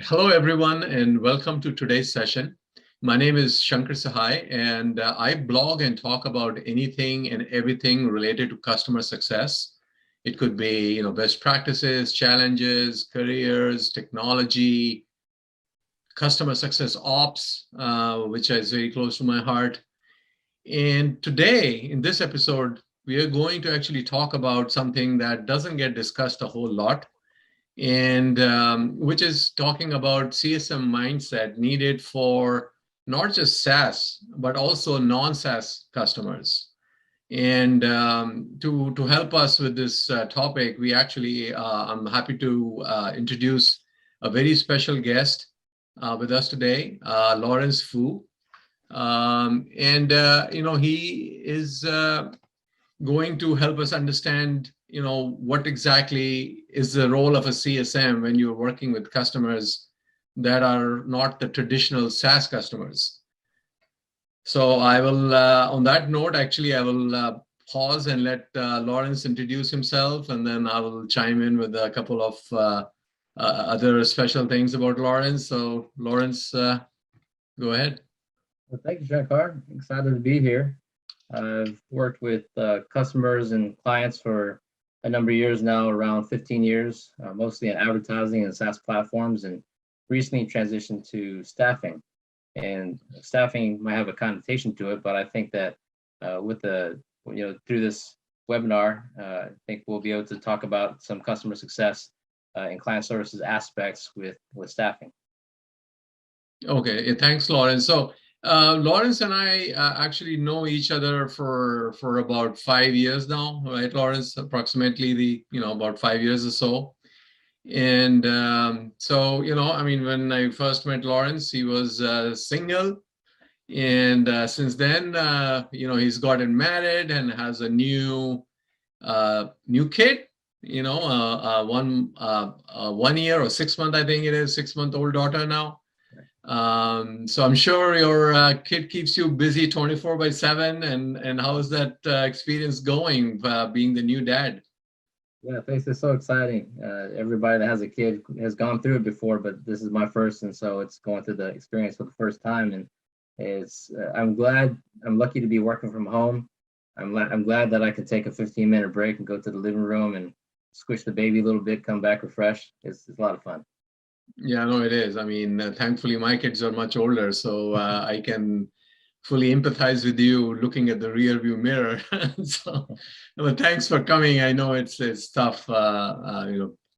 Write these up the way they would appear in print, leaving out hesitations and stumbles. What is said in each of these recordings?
Hello, everyone, and welcome to today's session. My name is Shankar Sahai, and I blog and talk about anything and everything related to customer success. It could be, best practices, challenges, careers, technology, customer success ops, which is very close to my heart. And today, in this episode, we are going to actually talk about something that doesn't get discussed a whole lot, and which is talking about CSM mindset needed for not just SaaS, but also non-SaaS customers. And to help us with this topic, I'm happy to introduce a very special guest with us today, Lawrence Fu. He is going to help us understand, what exactly is the role of a CSM when you're working with customers that are not the traditional SaaS customers. So I will, on that note, I will pause and let Lawrence introduce himself, and then I will chime in with a couple of other special things about Lawrence. So Lawrence, go ahead. Well, thank you, Shankar. Excited to be here. I've worked with customers and clients for a number of years now, around 15 years, mostly in advertising and SaaS platforms, and recently transitioned to staffing. And staffing might have a connotation to it, but I think that through this webinar, I think we'll be able to talk about some customer success and client services aspects with staffing. Okay, thanks, Lawrence. So Lawrence and I actually know each other for about 5 years now, right, Lawrence? Approximately about 5 years or so. And when I first met Lawrence, he was single, and since then, he's gotten married and has a new kid. 1 year or 6 month, I think it is, 6-month-old daughter now. So I'm sure your kid keeps you busy 24/7. And how is that experience going, being the new dad? Yeah, thanks. It's so exciting. Everybody that has a kid has gone through it before, but this is my first, and so it's going through the experience for the first time. And I'm lucky to be working from home. I'm glad that I could take a 15-minute break and go to the living room and squish the baby a little bit, come back refreshed. It's a lot of fun. Yeah, no, it is. I mean, thankfully, my kids are much older, so I can fully empathize with you looking at the rear view mirror. So, well, thanks for coming. I know it's tough.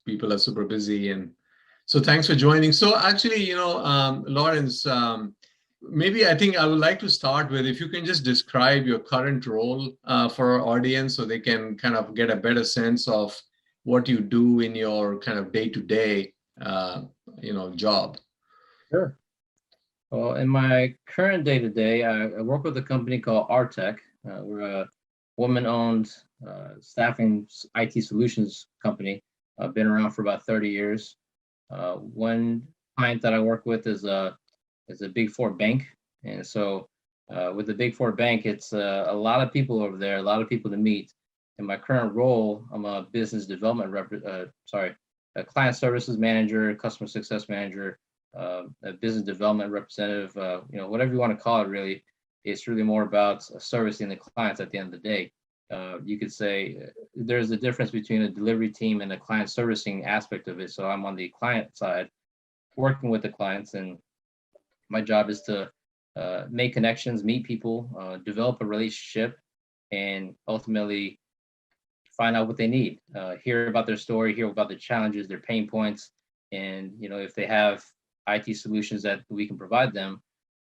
People are super busy, and so thanks for joining. So actually, Lawrence, maybe I think I would like to start with, if you can just describe your current role for our audience, so they can kind of get a better sense of what you do in your kind of day-to-day job. Sure. Well, in my current day-to-day, I work with a company called Artec. We're a woman-owned staffing IT solutions company. I've been around for about 30 years. One client that I work with is a Big Four bank, and so with the Big Four bank, it's a lot of people over there, a lot of people to meet. In my current role, I'm a business development a client services manager, customer success manager, a business development representative, whatever you want to call it, really. It's really more about servicing the clients at the end of the day. You could say there's a difference between a delivery team and a client servicing aspect of it. So I'm on the client side, working with the clients, and my job is to make connections, meet people, develop a relationship, and ultimately find out what they need, hear about their story, hear about their challenges, their pain points, and if they have IT solutions that we can provide them,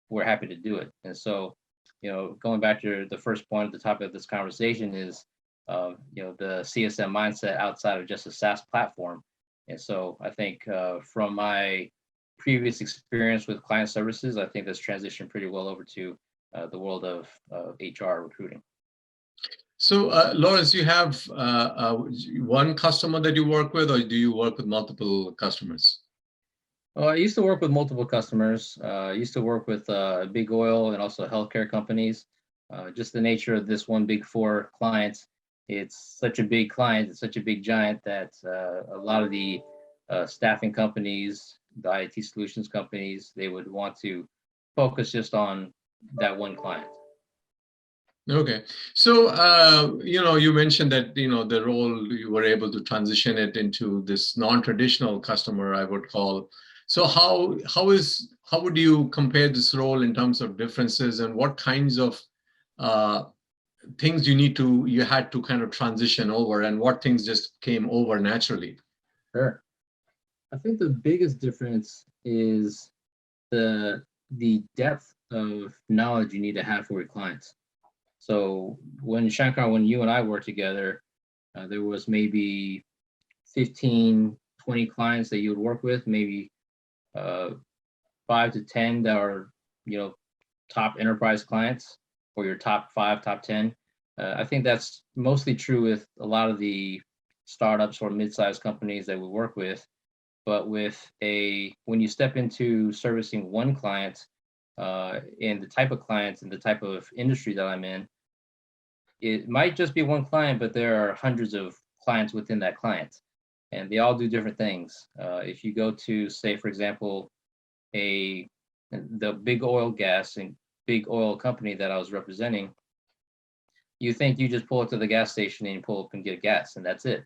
we're happy to do it. And so, going back to the first point at the top of this conversation is, the CSM mindset outside of just a SaaS platform. And so I think from my previous experience with client services, I think that's transitioned pretty well over to the world of HR recruiting. So, Lawrence, you have one customer that you work with, or do you work with multiple customers? Well, I used to work with multiple customers. I used to work with big oil and also healthcare companies. Just the nature of this one Big Four client, it's such a big client, it's such a big giant that a lot of the staffing companies the IT solutions companies, they would want to focus just on that one client. Okay. So, you mentioned that, the role you were able to transition it into this non-traditional customer, I would call. So how would you compare this role in terms of differences, and what kinds of things you had to kind of transition over, and what things just came over naturally? Sure. I think the biggest difference is the depth of knowledge you need to have for your clients. So when Shankar, when you and I worked together, there was maybe 15, 20 clients that you would work with, maybe 5 to 10 that are, top enterprise clients, or your top 5, top 10. I think that's mostly true with a lot of the startups or mid-sized companies that we work with. But when you step into servicing one client, and the type of clients and the type of industry that I'm in, it might just be one client, but there are hundreds of clients within that client, and they all do different things. If you go to, say, for example, the big big oil company that I was representing, you think you just pull it to the gas station and you pull up and get gas, and that's it.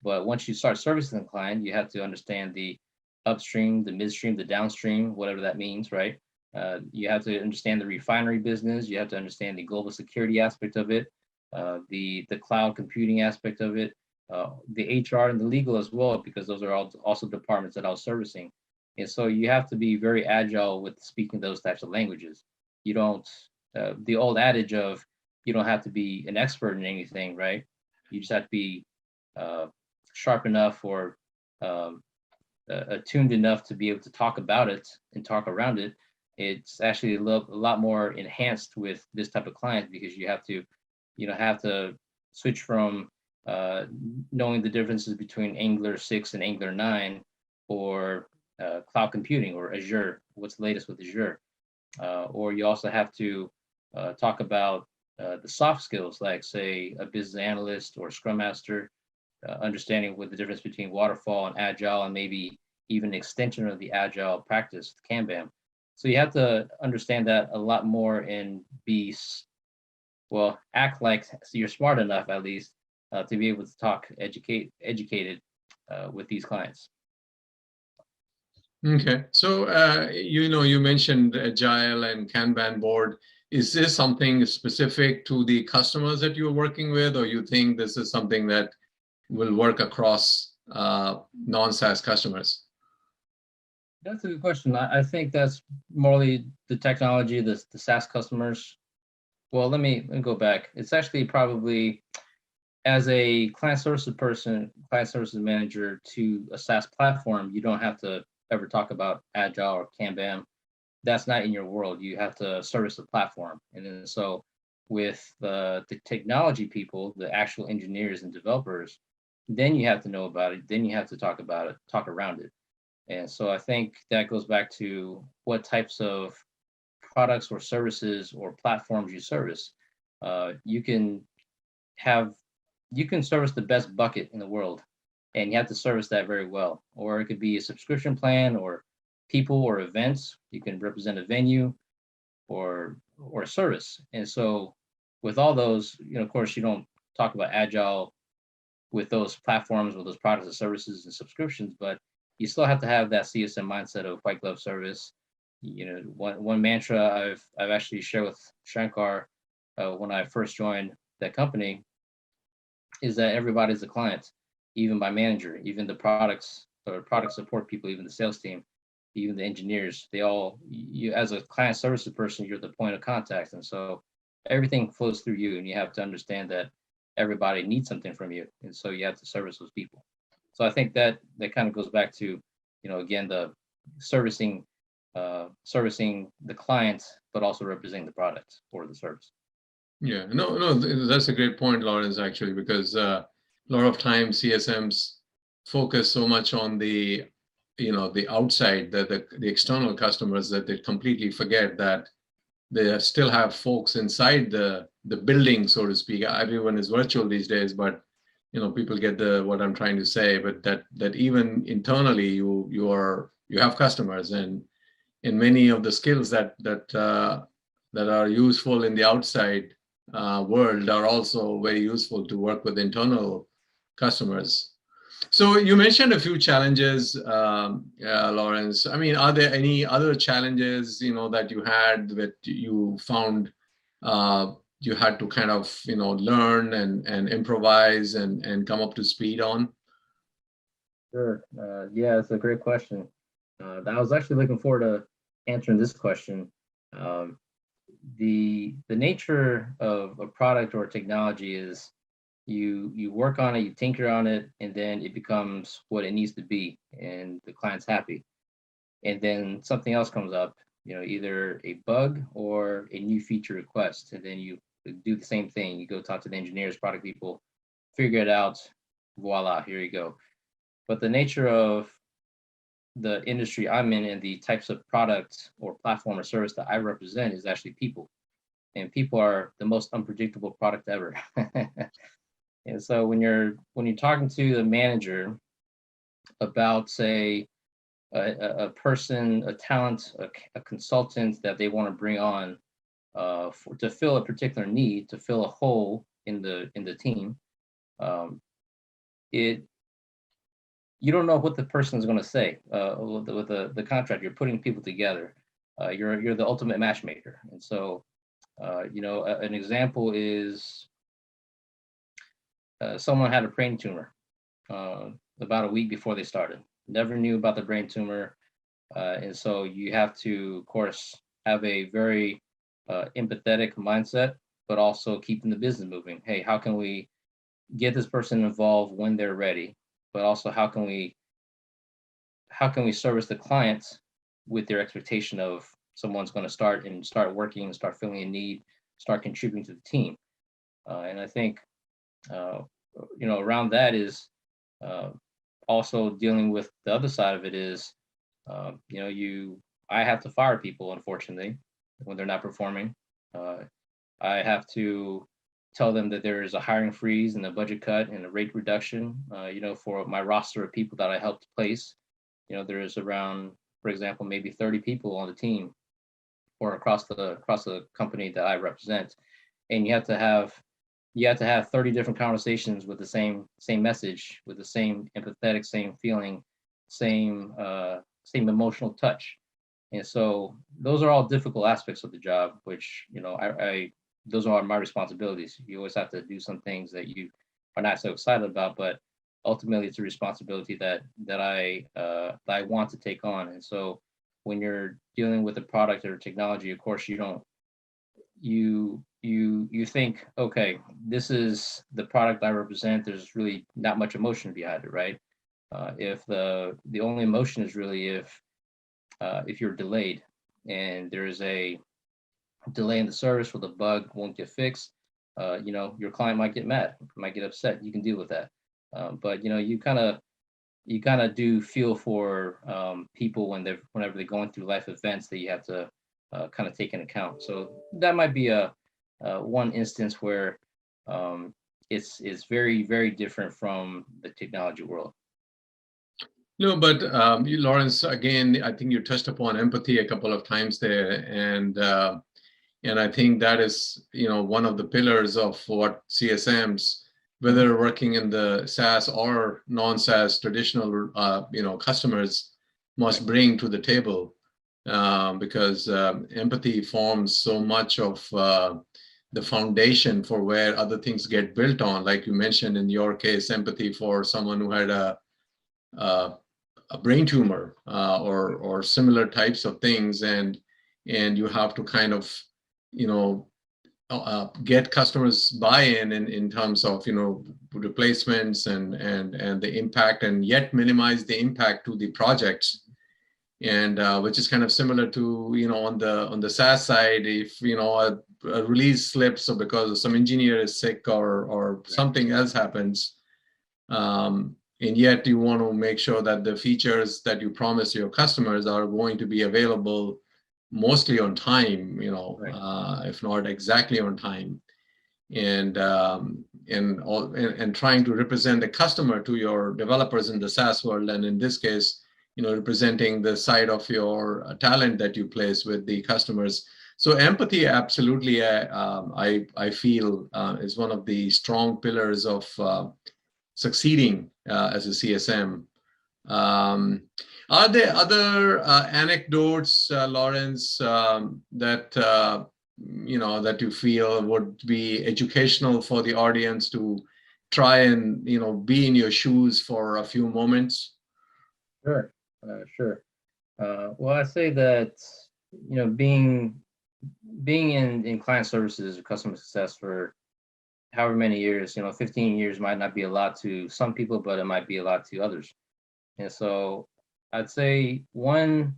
But once you start servicing the client, you have to understand the upstream, the midstream, the downstream, whatever that means, right? You have to understand the refinery business. You have to understand the global security aspect of it, the cloud computing aspect of it, the HR and the legal as well, because those are all also departments that I was servicing. And so you have to be very agile with speaking those types of languages. You don't, the old adage of you don't have to be an expert in anything, right? You just have to be sharp enough, or attuned enough to be able to talk about it and talk around it. It's actually a lot more enhanced with this type of client, because you have to switch from knowing the differences between Angular 6 and Angular 9, or cloud computing, or Azure, what's the latest with Azure. Or you also have to talk about the soft skills, like, say, a business analyst or scrum master, understanding what the difference between waterfall and agile, and maybe even an extension of the agile practice, Kanban. So you have to understand that a lot more, and act like you're smart enough, at least, to be able to talk educated with these clients. Okay. So, you mentioned Agile and Kanban board. Is this something specific to the customers that you're working with, or you think this is something that will work across non-SaaS customers? That's a good question. I think that's morely the technology, the SaaS customers. Well, let me go back. It's actually probably, as a client services person, client services manager to a SaaS platform, you don't have to ever talk about Agile or Kanban. That's not in your world. You have to service the platform. And then so with the technology people, the actual engineers and developers, then you have to know about it. Then you have to talk about it, talk around it. And so I think that goes back to what types of products or services or platforms you service. You can service the best bucket in the world, and you have to service that very well. Or it could be a subscription plan, or people, or events. You can represent a venue, or a service. And so with all those, of course, you don't talk about Agile with those platforms, with those products and services and subscriptions, but you still have to have that CSM mindset of white glove service. One mantra I've actually shared with Shankar when I first joined that company is that everybody's a client, even my manager, even the products or product support people, even the sales team, even the engineers. You as a client services person, you're the point of contact, and so everything flows through you, and you have to understand that everybody needs something from you, and so you have to service those people. So I think that kind of goes back to, again, the servicing the client, but also representing the product or the service. Yeah, no, that's a great point, Lawrence, actually, because a lot of times CSMs focus so much on the outside, the external customers, that they completely forget that they still have folks inside the building, so to speak. Everyone is virtual these days, but people get what I'm trying to say. But that even internally, you are you have customers, and many of the skills that are useful in the outside world are also very useful to work with internal customers. So you mentioned a few challenges, Lawrence. I mean, are there any other challenges, that you had that you found you had to kind of, learn and improvise and come up to speed on? Sure. Yeah, it's a great question. I was actually looking forward to answering this question. Um, the nature of a product or technology is you work on it, you tinker on it, and then it becomes what it needs to be, and the client's happy. And then something else comes up, either a bug or a new feature request, and then you do the same thing. You go talk to the engineers, product people, figure it out, voila, here you go. But the nature of the industry I'm in and the types of products or platform or service that I represent is actually people. And people are the most unpredictable product ever. And so when you're talking to the manager about, say, a person, a talent, a consultant that they want to bring on to fill a particular need, to fill a hole in the team, you don't know what the person is going to say with the contract. You're putting people together. You're the ultimate matchmaker, and so an example is someone had a brain tumor about a week before they started. Never knew about the brain tumor, and so you have to, of course, have a very empathetic mindset, but also keeping the business moving. Hey, how can we get this person involved when they're ready? But also, how can we service the clients with their expectation of someone's going to start working, start filling a need, start contributing to the team? And I think around that is also dealing with the other side of it is I have to fire people, unfortunately, when they're not performing. I have to tell them that there is a hiring freeze and a budget cut and a rate reduction, for my roster of people that I helped place. There is around, for example, maybe 30 people on the team or across the company that I represent. And you have to have 30 different conversations with the same message, with the same empathetic, same feeling, same emotional touch. And so those are all difficult aspects of the job, which, those are my responsibilities. You always have to do some things that you are not so excited about, but ultimately it's a responsibility that I want to take on. And so when you're dealing with a product or technology, of course, you think, okay, this is the product I represent. There's really not much emotion behind it, right? If the only emotion is really if you're delayed and there is a delay in the service where the bug won't get fixed, your client might get mad, might get upset. You can deal with that. But you kind of do feel for people whenever they're going through life events that you have to kind of take into account. So that might be a one instance where it's very, very different from the technology world. No, but Lawrence, again, I think you touched upon empathy a couple of times there, and I think that is, one of the pillars of what CSMs, whether working in the SaaS or non-SaaS traditional, customers, must bring to the table, because empathy forms so much of the foundation for where other things get built on. Like you mentioned in your case, empathy for someone who had a brain tumor or similar types of things, and you have to kind of get customers buy-in in terms of replacements and the impact, and yet minimize the impact to the projects, and which is kind of similar to on the SaaS side. If a release slips or because some engineer is sick or something else happens, and yet you want to make sure that the features that you promise your customers are going to be available mostly on time, Right. If not exactly on time, and trying to represent the customer to your developers in the SaaS world, and in this case, representing the side of your talent that you place with the customers. So empathy, absolutely, I feel is one of the strong pillars of succeeding as a CSM. Are there other anecdotes, Lawrence, that you feel would be educational for the audience to try and be in your shoes for a few moments? Sure, sure. Well, I say that being in client services or customer success for however many years, 15 years might not be a lot to some people, but it might be a lot to others. And so I'd say one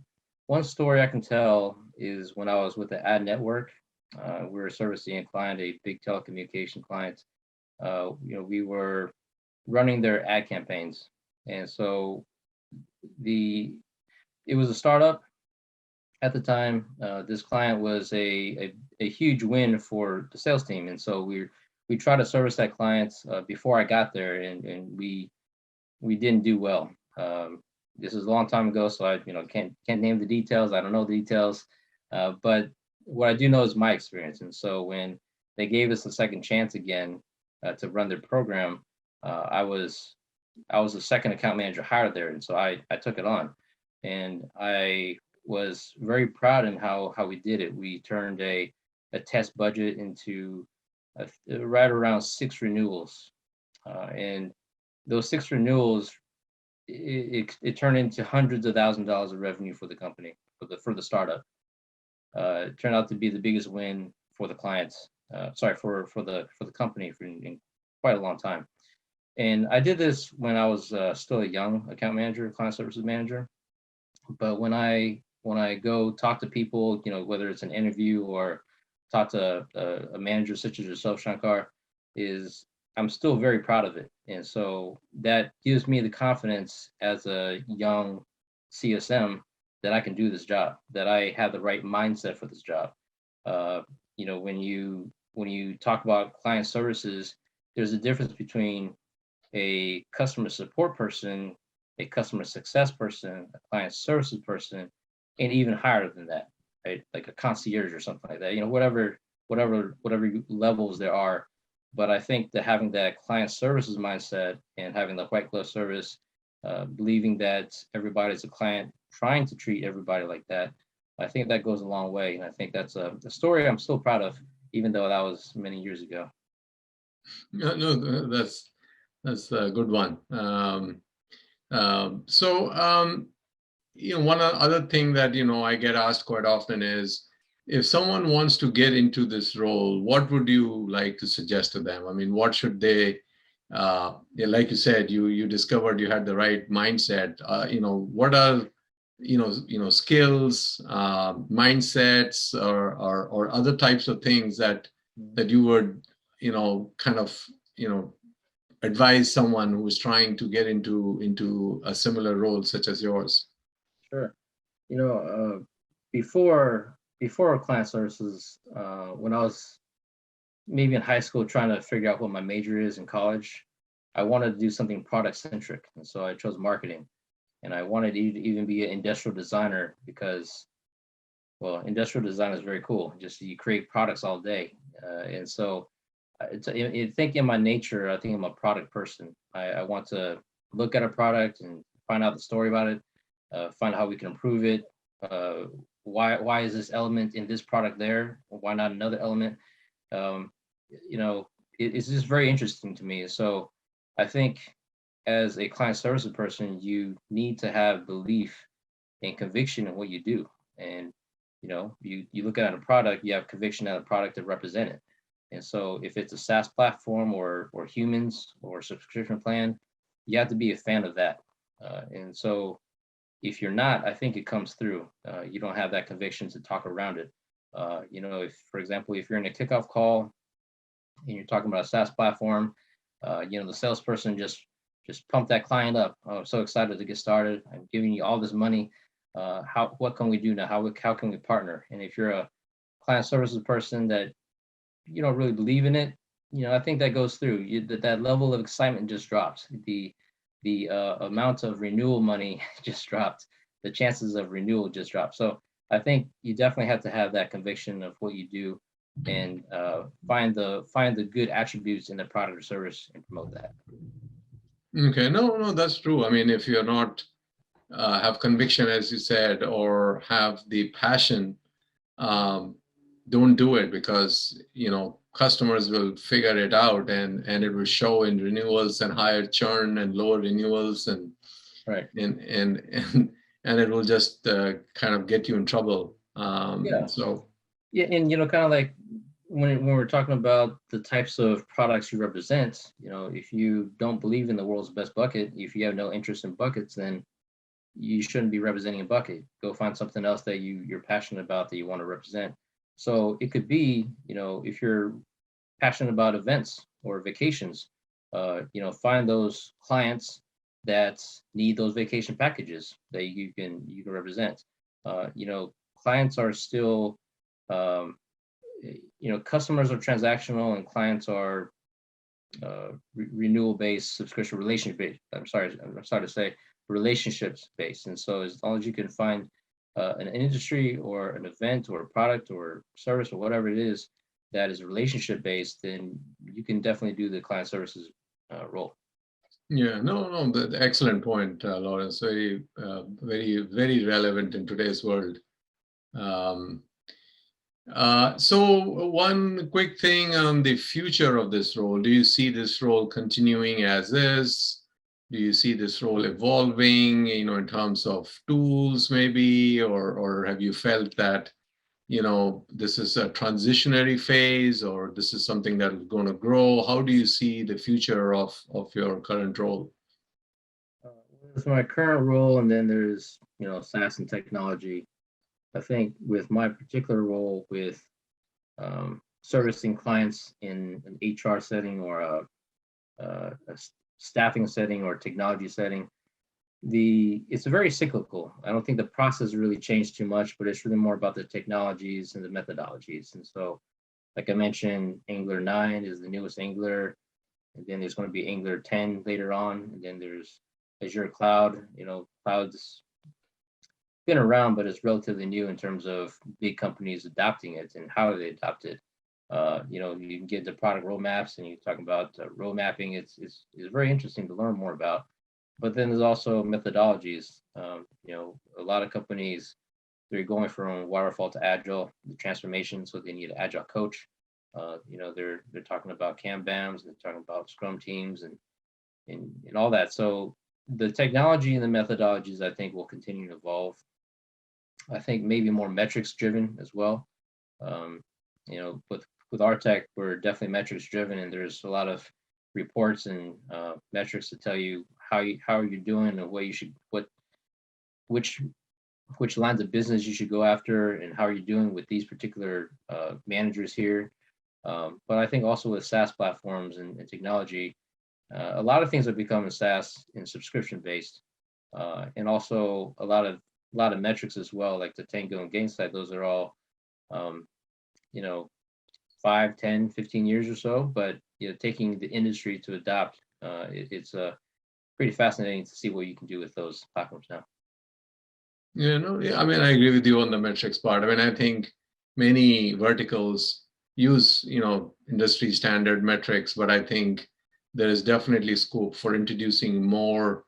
story I can tell is when I was with the ad network. We were servicing a client, a big telecommunication client. We were running their ad campaigns, and so it was a startup at the time. This client was a huge win for the sales team, and so we tried to service that client before I got there, and we didn't do well. This is a long time ago, so I can't name the details. I don't know the details, but what I do know is my experience. And so when they gave us a second chance again to run their program, I was the second account manager hired there, and so I took it on, and I was very proud in how we did it. We turned a test budget into right around 6 renewals, and those 6 renewals, it turned into hundreds of $1,000s of revenue for the company, for the startup. It turned out to be the biggest win for the clients. For the company in quite a long time. And I did this when I was still a young account manager, client services manager. But when I go talk to people, whether it's an interview or talk to a manager such as yourself, Shankar, I'm still very proud of it. And so that gives me the confidence as a young CSM that I can do this job, that I have the right mindset for this job. When you talk about client services, there's a difference between a customer support person, a customer success person, a client services person, and even higher than that, right? Like a concierge or something like that. Whatever levels there are. But I think that having that client services mindset and having the white glove service, believing that everybody's a client, trying to treat everybody like that, I think that goes a long way. And I think that's a story I'm still proud of, even though that was many years ago. No, that's a good one. One other thing that I get asked quite often is, if someone wants to get into this role, what would you like to suggest to them? I mean, what should they? Like you said, you discovered you had the right mindset. What are skills, mindsets, or other types of things that you would kind of advise someone who is trying to get into a similar role such as yours? Sure. Before client services, when I was maybe in high school trying to figure out what my major is in college, I wanted to do something product centric, and so I chose marketing. And I wanted to even be an industrial designer because, well, industrial design is very cool. Just you create products all day, and so I think in my nature, I think I'm a product person. I want to look at a product and find out the story about it, find out how we can improve it. Why is this element in this product there? Why not another element? It's just very interesting to me. So I think as a client services person, you need to have belief and conviction in what you do. And you look at a product, you have conviction at a product to represent it. And so if it's a SaaS platform or humans or subscription plan, you have to be a fan of that. And so if you're not, I think it comes through. You don't have that conviction to talk around it. If, for example, if you're in a kickoff call and you're talking about a SaaS platform, the salesperson just pump that client up. Oh, I'm so excited to get started. I'm giving you all this money. What can we do now? How can we partner? And if you're a client services person that you don't really believe in it, I think that goes through. That level of excitement just drops. the amount of renewal money just dropped. The chances of renewal just dropped. So I think you definitely have to have that conviction of what you do, and find the good attributes in the product or service and promote that. Okay, no, that's true. I mean, if you're not have conviction, as you said, or have the passion, um, don't do it, because customers will figure it out, and it will show in renewals and higher churn and lower renewals, and Right. and it will just kind of get you in trouble. Yeah. So Yeah, and kind of like when we're talking about the types of products you represent, if you don't believe in the world's best bucket, if you have no interest in buckets, then you shouldn't be representing a bucket. Go find something else that you're passionate about, that you want to represent. So it could be, if you're passionate about events or vacations, find those clients that need those vacation packages that you can represent. Clients are still, customers are transactional and clients are renewal based, subscription relationship based. I'm sorry to say relationships based. And so as long as you can find an industry or an event or a product or service or whatever it is that is relationship based, then you can definitely do the client services role. yeah, no, excellent point, Lawrence. Very relevant in today's world. Um, so one quick thing on the future of this role. Do you see this role continuing as is? Do you see this role evolving, in terms of tools maybe, or have you felt that, this is a transitionary phase, or this is something that is going to grow? How do you see the future of your current role? So my current role, and then there's SaaS and technology. I think with my particular role with servicing clients in an HR setting or a staffing setting or technology setting, it's very cyclical. I don't think the process really changed too much, but it's really more about the technologies and the methodologies. And so, like I mentioned, Angular 9 is the newest Angular, and then there's going to be Angular 10 later on, and then there's Azure Cloud. Cloud's been around, but it's relatively new in terms of big companies adopting it and how they adopt it. You can get the product roadmaps, and you talk about road mapping. It's very interesting to learn more about. But then there's also methodologies. A lot of companies, they're going from waterfall to agile, the transformation, so they need an agile coach. They're talking about Kanbans, and they're talking about Scrum teams and all that. So the technology and the methodologies, I think, will continue to evolve. I think maybe more metrics driven as well. With our tech, we're definitely metrics driven, and there's a lot of reports and metrics to tell you how you're doing and which lines of business you should go after, and how you're doing with these particular managers here. But I think also with SaaS platforms and technology, a lot of things are becoming SaaS and subscription based, and also a lot of metrics as well, like the Tango and Gainsight. Those are all 5, 10, 15 years or so, but taking the industry to adopt, it's pretty fascinating to see what you can do with those platforms now. I mean, I agree with you on the metrics part. I mean, I think many verticals use, industry standard metrics, but I think there is definitely scope for introducing more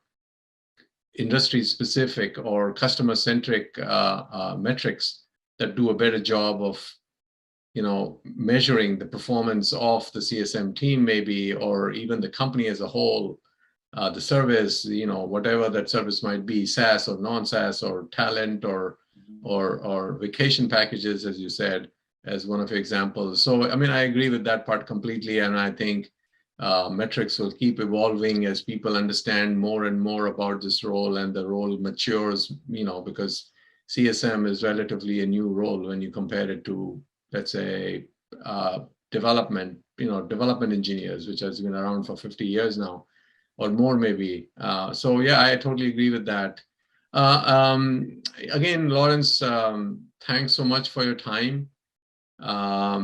industry specific or customer centric metrics that do a better job of measuring the performance of the CSM team maybe, or even the company as a whole, the service, whatever that service might be, SaaS or non-SaaS or talent or vacation packages, as you said, as one of your examples. So I mean, I agree with that part completely, and I think metrics will keep evolving as people understand more and more about this role, and the role matures, because CSM is relatively a new role when you compare it to, let's say, development engineers, which has been around for 50 years now, or more maybe. So yeah, I totally agree with that. Again, Lawrence, thanks so much for your time. I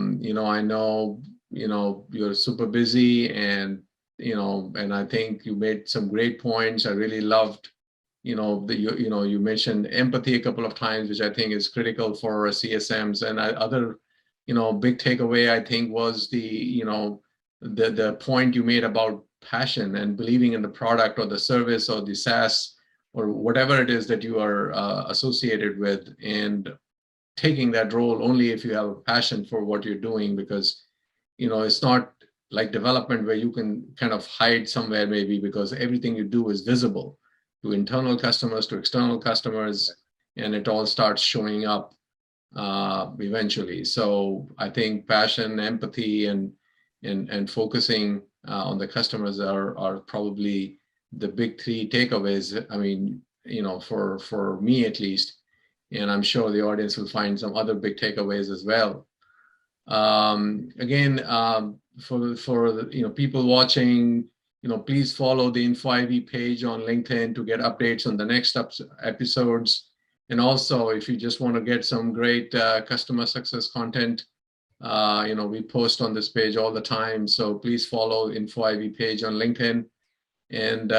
know, you're super busy, and and I think you made some great points. I really loved, you mentioned empathy a couple of times, which I think is critical for CSMs. And other, big takeaway I think was the point you made about passion and believing in the product or the service or the SaaS or whatever it is that you are associated with, and taking that role only if you have a passion for what you're doing, because it's not like development where you can kind of hide somewhere maybe, because everything you do is visible to internal customers, to external customers, and it all starts showing up eventually. So I think passion, empathy, and focusing on the customers are probably the big three takeaways. I mean, for me at least, and I'm sure the audience will find some other big takeaways as well. Again, for the, people watching, please follow the InfoIV page on LinkedIn to get updates on the next episodes. And also, if you just want to get some great customer success content, we post on this page all the time. So please follow InfoIV page on LinkedIn. And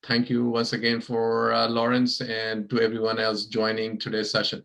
thank you once again for Lawrence, and to everyone else joining today's session.